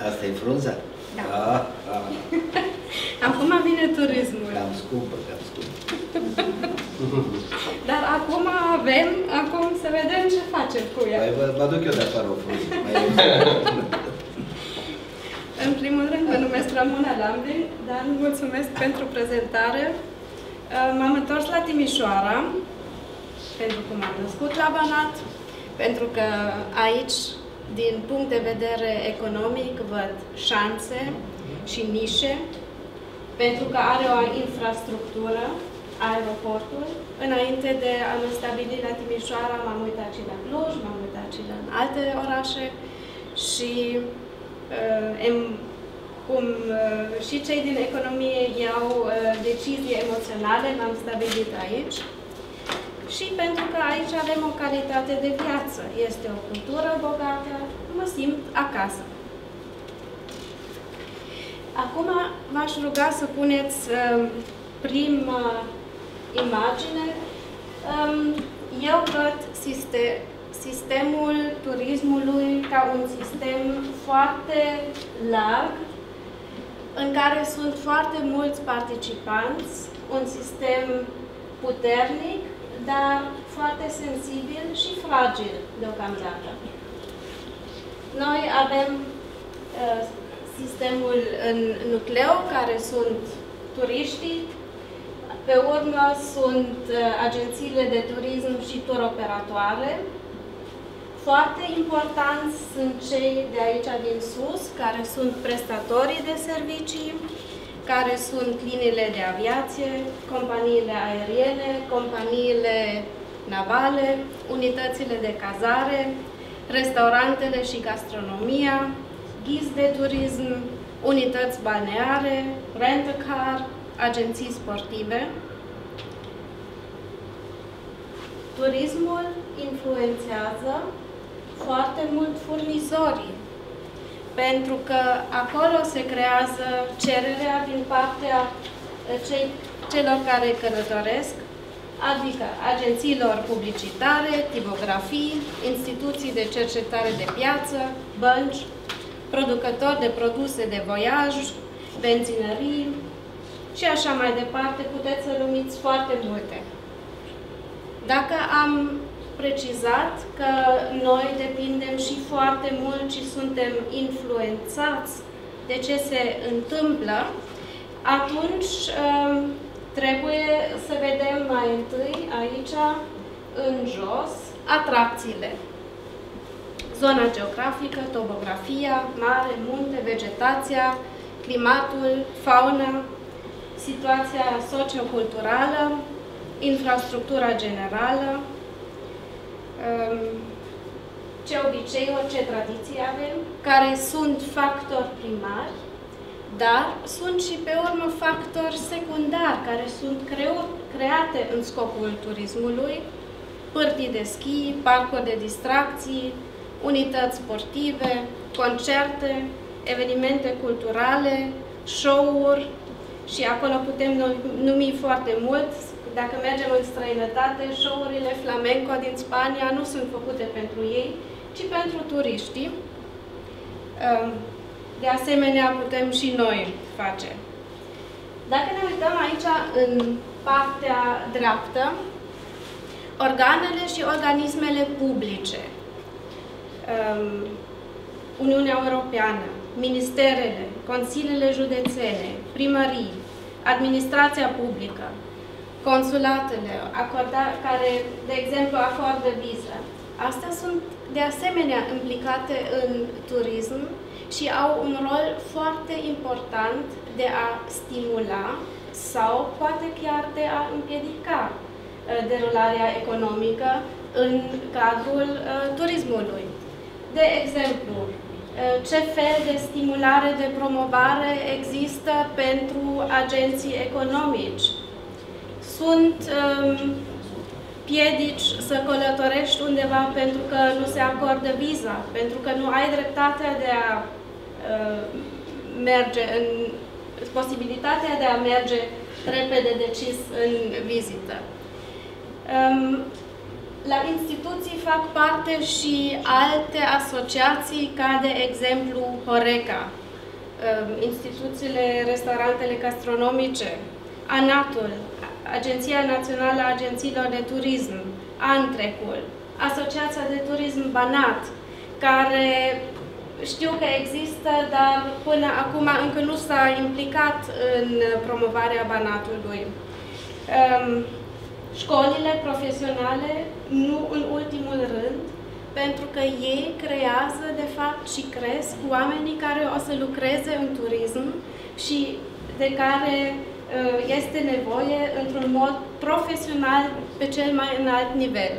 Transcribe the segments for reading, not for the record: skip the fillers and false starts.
Asta e frunza? Da. Acum vine turismul. Cam scumpă, cam scumpă. Dar acum să vedem ce facem cu ea. Păi vă duc eu de afară o frunză. În primul rând, mă numesc Ramona Lambrin, dar mulțumesc pentru prezentare. M-am întors la Timișoara, pentru că m-am născut la Banat, pentru că aici, din punct de vedere economic, văd șanse și nișe, pentru că are o infrastructură, aeroportul. Înainte de a mă stabili la Timișoara, m-am uitat și la Cluj, m-am uitat și la alte orașe și cum și cei din economie iau decizii emoționale, m-am stabilit aici. Și pentru că aici avem o calitate de viață, este o cultură bogată, mă simt acasă. Acum v-aș ruga să puneți prima imagine. Eu văd sistemul turismului ca un sistem foarte larg, în care sunt foarte mulți participanți, un sistem puternic, dar foarte sensibil și fragil deocamdată. Noi avem sistemul în nucleu, care sunt turiștii, pe urmă sunt agențiile de turism și turoperatoare. Foarte importanți sunt cei de aici din sus, care sunt prestatorii de servicii, care sunt liniile de aviație, companiile aeriene, companiile navale, unitățile de cazare, restaurantele și gastronomia, ghizi de turism, unități balneare, rent-a-car, agenții sportive. Turismul influențează foarte mult furnizorii, pentru că acolo se creează cererea din partea celor care călătoresc, adică agențiilor publicitare, tipografii, instituții de cercetare de piață, bănci, producători de produse de voiaj, benzinării și așa mai departe, puteți să numiți foarte multe. Dacă am precizat că noi depindem și foarte mult și suntem influențați de ce se întâmplă, atunci trebuie să vedem mai întâi aici, în jos, atracțiile. Zona geografică, topografia, mare, munte, vegetația, climatul, fauna, situația socioculturală, infrastructura generală, ce obiceiuri, ce tradiții avem, care sunt factori primari, dar sunt și pe urmă factori secundari, care sunt create în scopul turismului, pârtii de schi, parcuri de distracții, unități sportive, concerte, evenimente culturale, show-uri și acolo putem numi foarte mult. Dacă mergem în străinătate, show-urile flamenco din Spania nu sunt făcute pentru ei, ci pentru turiștii. De asemenea, putem și noi face. Dacă ne uităm aici în partea dreaptă, organele și organismele publice, Uniunea Europeană, ministerele, consiliile județene, primării, administrația publică, consulatele, care, de exemplu, acordă viză. Astea sunt, de asemenea, implicate în turism și au un rol foarte important de a stimula sau poate chiar de a împiedica derularea economică în cadrul turismului. De exemplu, ce fel de stimulare, de promovare există pentru agenții economici? Sunt piedici să călătorești undeva pentru că nu se acordă viza, pentru că nu ai dreptatea de a merge posibilitatea de a merge repede decis în vizită. La instituții fac parte și alte asociații, ca de exemplu Horeca, instituțiile, restaurantele gastronomice, ANAT-ul, Agenția Națională a Agențiilor de Turism, Antrecul, Asociația de Turism Banat, care știu că există, dar până acum încă nu s-a implicat în promovarea Banatului. Școlile profesionale, nu în ultimul rând, pentru că ei creează, de fapt, și cresc oamenii care o să lucreze în turism și de care este nevoie într-un mod profesional pe cel mai înalt nivel.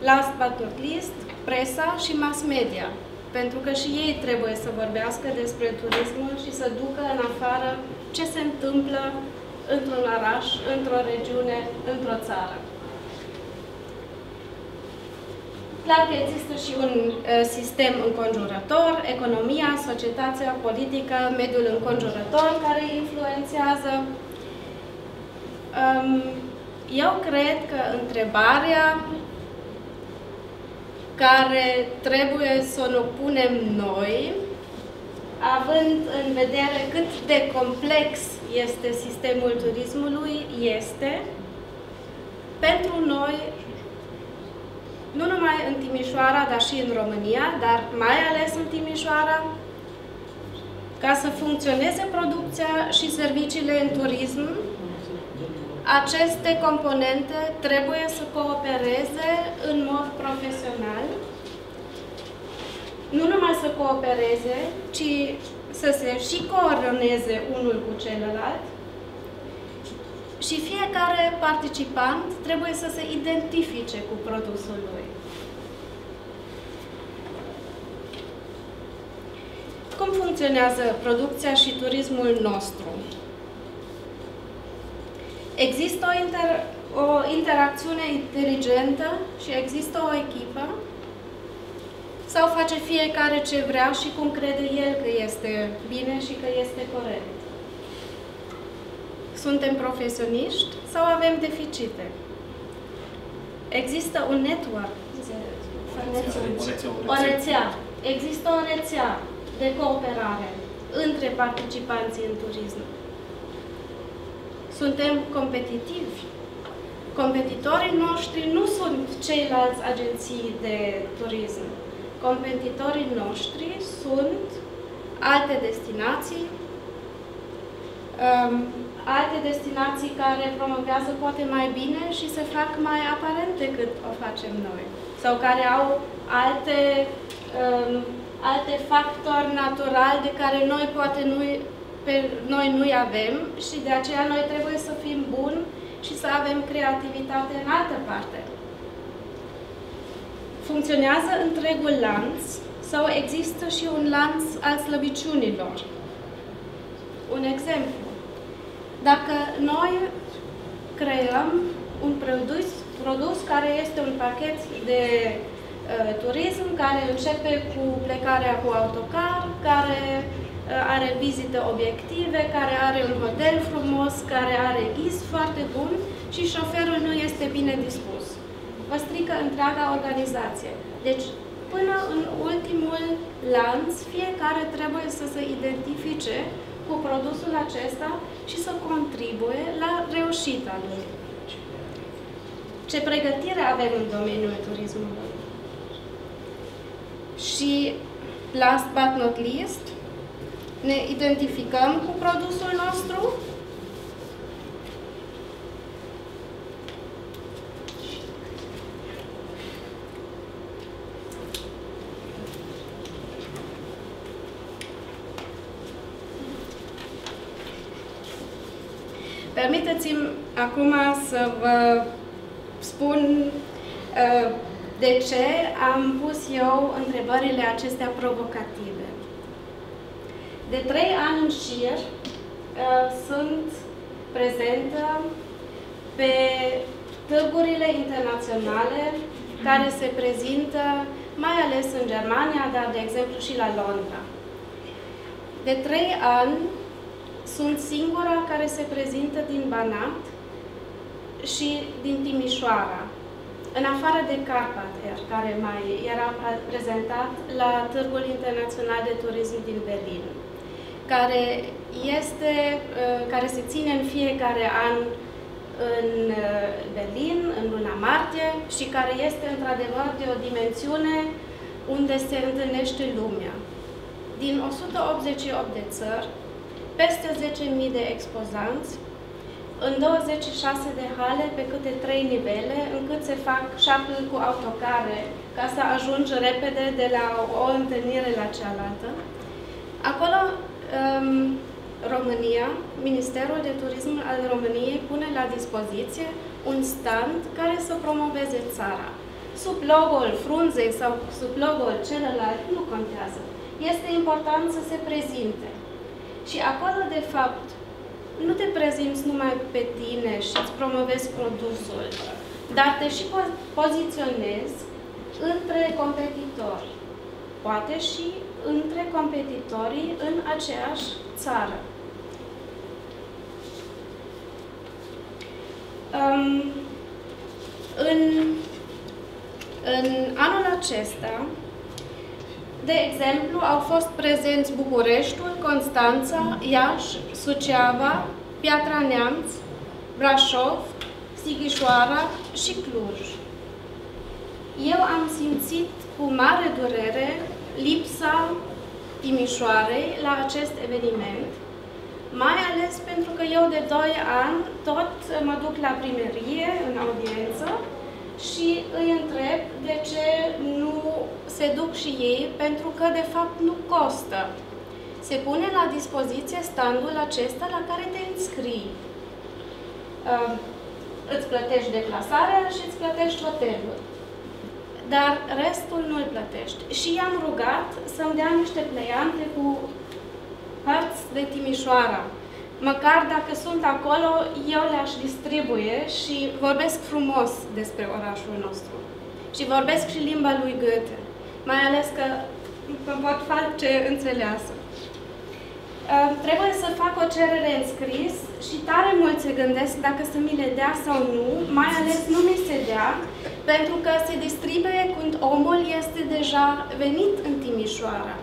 Last but not least, presa și mass media, pentru că și ei trebuie să vorbească despre turismul și să ducă în afară ce se întâmplă într-un oraș, într-o regiune, într-o țară. Clar că există și un sistem înconjurător, economia, societatea, politică, mediul înconjurător care influențează. Eu cred că întrebarea care trebuie să o punem noi, având în vedere cât de complex este sistemul turismului, este pentru noi, nu numai în Timișoara, dar și în România, dar mai ales în Timișoara, ca să funcționeze producția și serviciile în turism, aceste componente trebuie să coopereze în mod profesional, nu numai să coopereze, ci să se și coordoneze unul cu celălalt și fiecare participant trebuie să se identifice cu produsul lui. Cum funcționează producția și turismul nostru? Există o interacțiune inteligentă și există o echipă? Sau face fiecare ce vrea și cum crede el că este bine și că este corect? Suntem profesioniști sau avem deficite? Există un network, o rețea. Există o rețea de cooperare între participanții în turism. Suntem competitivi. Competitorii noștri nu sunt ceilalți agenții de turism. Competitorii noștri sunt alte destinații care promovează poate mai bine și se fac mai aparent decât o facem noi. Sau care au alte factori naturali de care noi poate nu-i avem și de aceea noi trebuie să fim buni și să avem creativitate în altă parte. Funcționează întregul lanț sau există și un lanț al slăbiciunilor? Un exemplu. Dacă noi creăm un produs care este un pachet de turism, care începe cu plecarea cu autocar, care are vizite obiective, care are un hotel frumos, care are ghid foarte bun și șoferul nu este bine dispus. Vă strică întreaga organizație. Deci, până în ultimul lanț, fiecare trebuie să se identifice cu produsul acesta și să contribuie la reușita lui. Ce pregătire avem în domeniul turismului? Și, last but not least, ne identificăm cu produsul nostru? Permiteți-mi acum să vă spun de ce am pus eu întrebările acestea provocative. De 3 ani în șir sunt prezentă pe târgurile internaționale care se prezintă mai ales în Germania, dar de exemplu și la Londra. De 3 ani sunt singura care se prezintă din Banat și din Timișoara. în afară de Carpathia, care mai era prezentat la Târgul Internațional de Turism din Berlin, care se ține în fiecare an în Berlin, în luna martie, și care este într-adevăr de o dimensiune unde se întâlnește lumea. Din 188 de țări, peste 10.000 de expozanți, în 26 de hale pe câte 3 nivele, încât se fac shuttle cu autocare ca să ajungi repede de la o întâlnire la cealaltă. Acolo, România, Ministerul de Turism al României pune la dispoziție un stand care să promoveze țara. Sub logo-ul frunzei sau sub logo-ul celălalt, nu contează. Este important să se prezinte. Și acolo, de fapt, nu te prezinți numai pe tine și îți promovezi produsul, dar te și poziționezi între competitori. Poate și între competitorii în aceeași țară. În anul acesta, de exemplu, au fost prezenți Bucureștiul, Constanța, Iași, Suceava, Piatra Neamț, Brașov, Sighișoara și Cluj. Eu am simțit cu mare durere lipsa Timișoarei la acest eveniment, mai ales pentru că eu de 2 ani tot mă duc la primărie, în audiență, și îi întreb de ce nu se duc și ei, pentru că de fapt nu costă. Se pune la dispoziție standul acesta la care te înscrii. Îți plătești deplasarea și îți plătești hotelul. Dar restul nu îl plătești. Și i-am rugat să-mi dea niște pleiante cu părți de Timișoara. Măcar dacă sunt acolo, eu le-aș distribuie și vorbesc frumos despre orașul nostru. Și vorbesc și limba lui Goethe, mai ales că îmi pot face înțeleasă. Trebuie să fac o cerere în scris și tare mult se gândesc dacă să mi le dea sau nu, mai ales nu mi se dea, pentru că se distribuie când omul este deja venit în Timișoara.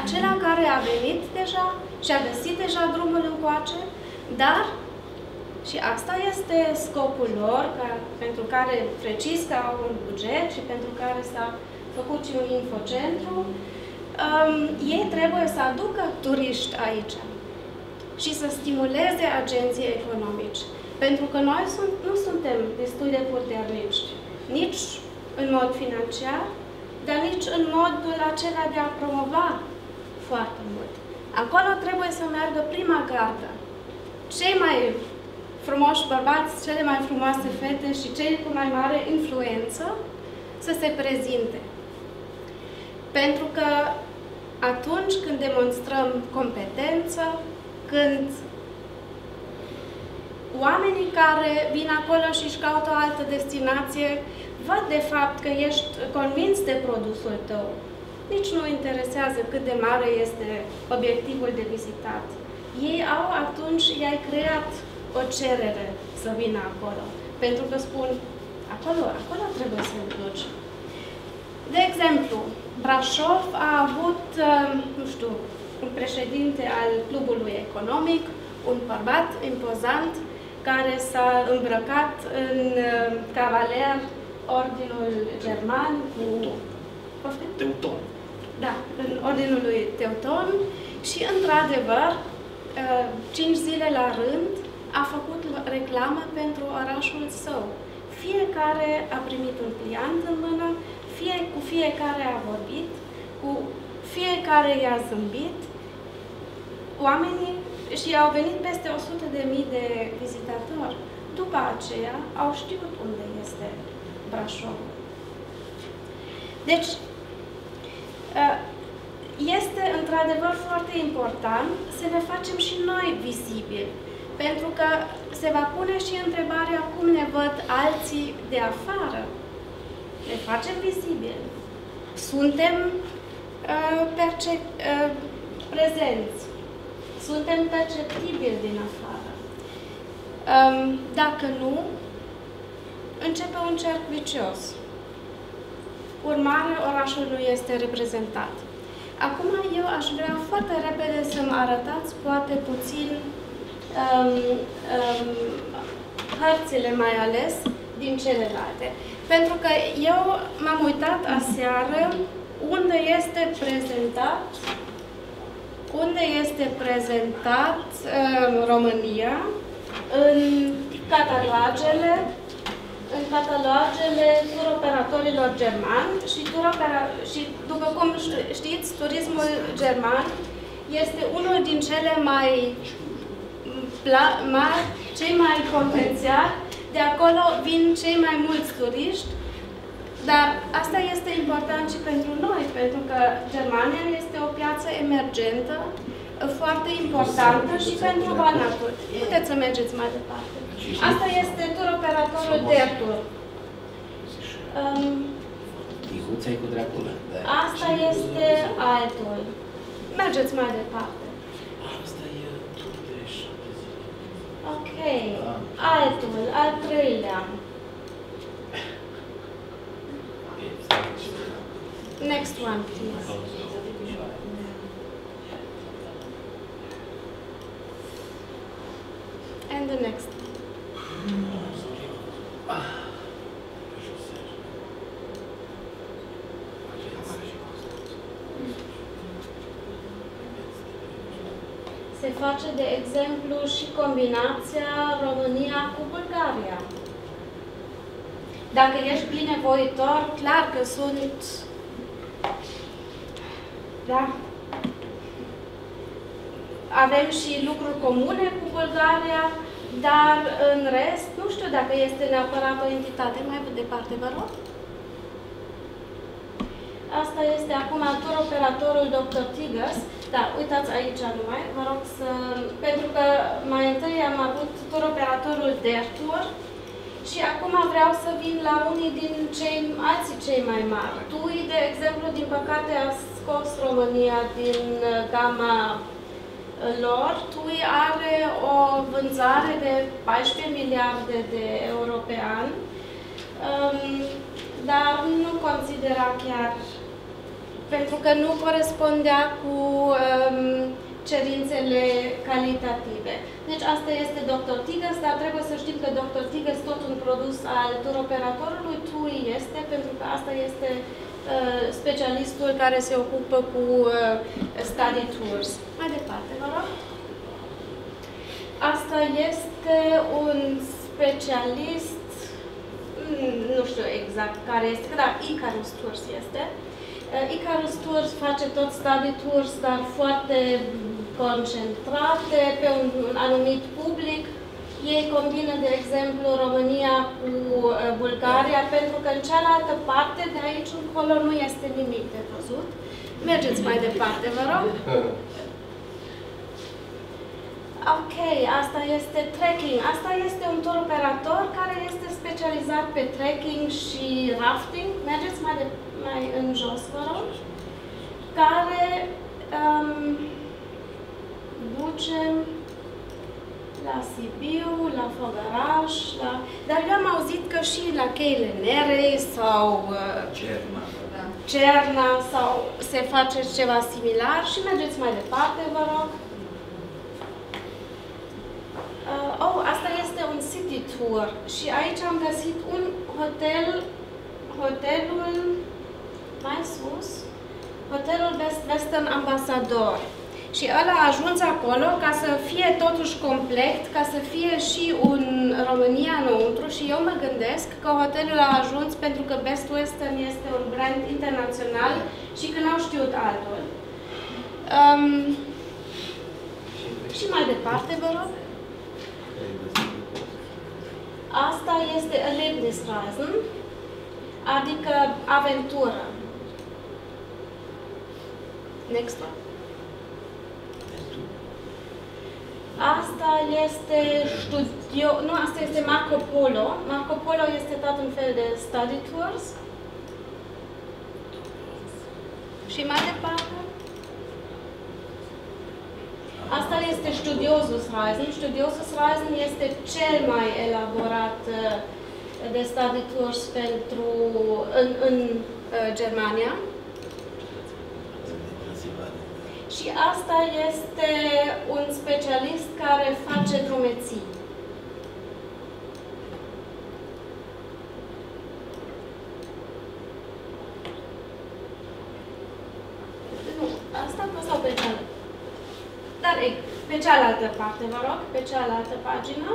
Acela care a venit deja și a găsit deja drumul încoace, dar, și asta este scopul lor, pentru care precis că au un buget și pentru care s-a făcut și un infocentru, ei trebuie să aducă turiști aici și să stimuleze agenții economici. Pentru că noi nu suntem destul de puternici, nici în mod financiar, dar nici în modul acela de a promova foarte mult. Acolo trebuie să meargă prima gardă. Cei mai frumoși bărbați, cele mai frumoase fete și cei cu mai mare influență să se prezinte. Pentru că atunci când demonstrăm competență, când oamenii care vin acolo și își caută o altă destinație văd de fapt că ești convins de produsul tău. Nici nu interesează cât de mare este obiectivul de vizitat. Ei au atunci, i-ai creat o cerere să vină acolo. Pentru că spun, acolo trebuie să te duci. De exemplu, Brașov a avut, nu știu, un președinte al clubului economic, un bărbat impozant, care s-a îmbrăcat în cavaler ordinul german cu... Teuton. Da, în ordinul lui Teuton și, într-adevăr, 5 zile la rând a făcut reclamă pentru orașul său. Fiecare a primit un pliant în mână, cu fiecare a vorbit, cu fiecare i-a zâmbit. Oamenii și au venit peste 100.000 de vizitatori. După aceea au știut unde este Brașov. Deci, este într-adevăr foarte important să ne facem și noi vizibili, pentru că se va pune și întrebarea cum ne văd alții de afară. Ne facem vizibili. Suntem prezenți. Suntem perceptibili din afară. Dacă nu, începe un cerc vicios. Urmare, orașul nu este reprezentat. Acum eu aș vrea foarte repede să-mi arătați, poate puțin, hărțile mai ales din celelalte. Pentru că eu m-am uitat aseară unde este prezentat România în catalogele turoperatorilor germani și după cum știți, turismul german este unul din cele cei mai potențiali, de acolo vin cei mai mulți turiști, dar asta este important și pentru noi, pentru că Germania este o piață emergentă, foarte importantă și pentru Valnatur. Puteți să mergeți mai departe. Asta este turoperatorul Dertur. Asta este altul. Mergeți mai departe. Ok. Altul, al treilea. Next one, please. And the next. Se face, de exemplu, și combinația România cu Bulgaria. Dacă ești binevoitor, clar că sunt... Da. Avem și lucruri comune cu Bulgaria, dar în rest, nu știu dacă este neapărat o entitate. Mai departe, vă rog. Asta este acum turoperatorul Dr. Tigers. Da, uitați aici numai, vă rog să... Pentru că mai întâi am avut turoperatorul Dertur și acum vreau să vin la unii din cei mai mari. TUI, de exemplu, din păcate a scos România din gama lor. TUI are o vânzare de 14 miliarde de euro pe an, dar nu considera chiar, pentru că nu corespundea cu cerințele calitative. Deci asta este Dr. Tigers, dar trebuie să știm că Dr. Tigers tot un produs al turoperatorului TUI este, pentru că asta este specialistul care se ocupă cu study tours. Mai departe, vă rog. Asta este un specialist, nu știu exact care este, dar Icarus Tours este. Icarus Tours face tot study tours, dar foarte concentrate pe un anumit public. Ei combină, de exemplu, România cu Bulgaria, pentru că în cealaltă parte, de aici încolo, nu este nimic de văzut. Mergeți mai departe, vă rog. Ok, asta este trekking. Asta este un tur operator care este specializat pe trekking și rafting. Mergeți mai în jos, vă rog. Care duce la Sibiu, la Făgăraș, dar eu am auzit că și la Cheile Nerei sau Cerna sau se face ceva similar și mergeți mai departe, vă rog. Asta este un city tour și aici am găsit un hotelul mai sus, hotelul Western Ambassador. Și ăla a ajuns acolo ca să fie totuși complet, ca să fie și un România înăuntru și eu mă gândesc că hotelul a ajuns pentru că Best Western este un brand internațional și că n-au știut altul. Și mai departe, vă rog. Asta este Erlebnisreisen, adică aventură. Next one. Asta este asta este Marco Polo. Marco Polo este tot un fel de study tours. Și mai departe. Asta este Studiosus Reisen. Studiosus Reisen este cel mai elaborat de study tours în Germania. Și asta este un specialist care face drumeții. Nu, asta sau pe cealaltă? Dar pe cealaltă parte, vă rog, pe cealaltă pagină.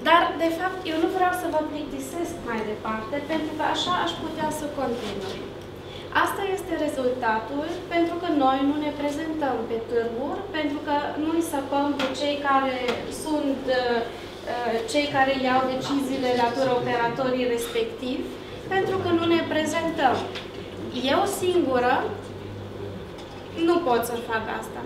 Dar, de fapt, eu nu vreau să vă plictisesc mai departe, pentru că așa aș putea să continui. Asta este rezultatul pentru că noi nu ne prezentăm pe târguri, pentru că nu îi săpăm pe cei care sunt cei care iau deciziile la turoperatorii respectivi, pentru că nu ne prezentăm. Eu singură nu pot să fac asta.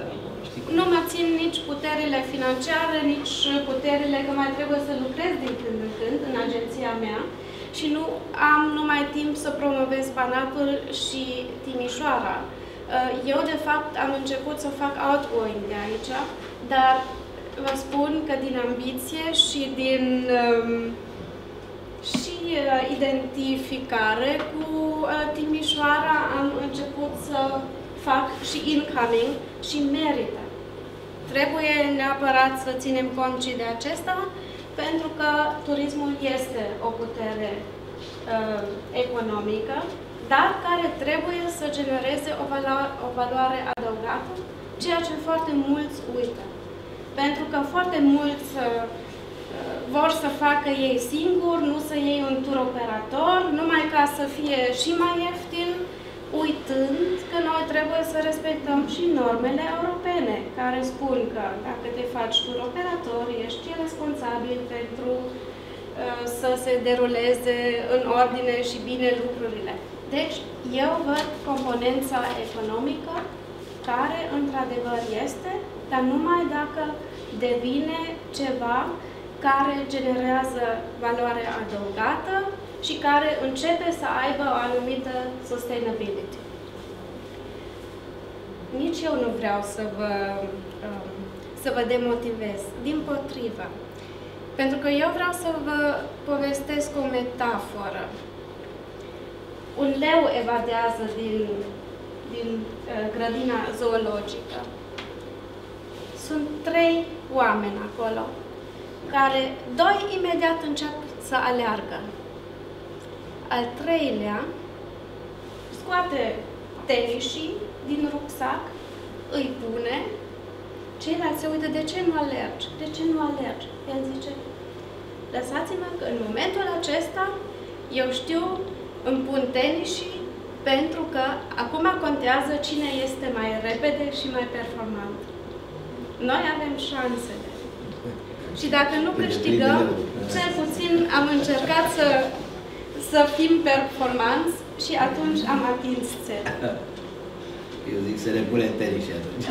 Nu mă țin nici puterile financiare, nici puterile că mai trebuie să lucrez din când în când în agenția mea și nu am numai timp să promovez Banatul și Timișoara. Eu, de fapt, am început să fac outgoing de aici, dar vă spun că din ambiție și din identificare cu Timișoara am început să fac și incoming și merită. Trebuie neapărat să ținem cont și de acesta, pentru că turismul este o putere economică, dar care trebuie să genereze o valoare adăugată, ceea ce foarte mulți uită. Pentru că foarte mulți vor să facă ei singuri, nu să iei un turoperator, numai ca să fie și mai ieftin, uitând că noi trebuie să respectăm și normele europene, care spun că dacă te faci turoperator, ești responsabil pentru să se deruleze în ordine și bine lucrurile. Deci, eu văd componența economică, care într-adevăr este, dar numai dacă devine ceva care generează valoare adăugată și care începe să aibă o anumită sustainability. Nici eu nu vreau să vă demotivez, dimpotrivă. Pentru că eu vreau să vă povestesc o metaforă. Un leu evadează din grădina zoologică. Sunt 3 oameni acolo, care 2 imediat încep să aleargă. Al 3-lea scoate tenisii din rucsac, îi pune, ceilalți se uită, de ce nu alergi? De ce nu alergi? El zice, lăsați-mă că în momentul acesta eu știu, îmi pun tenisii pentru că acum contează cine este mai repede și mai performant. Noi avem șansele. Și dacă nu câștigăm, cel puțin am încercat să fim performanți și atunci am atins țelul. Eu zic să le punem tenisii atunci.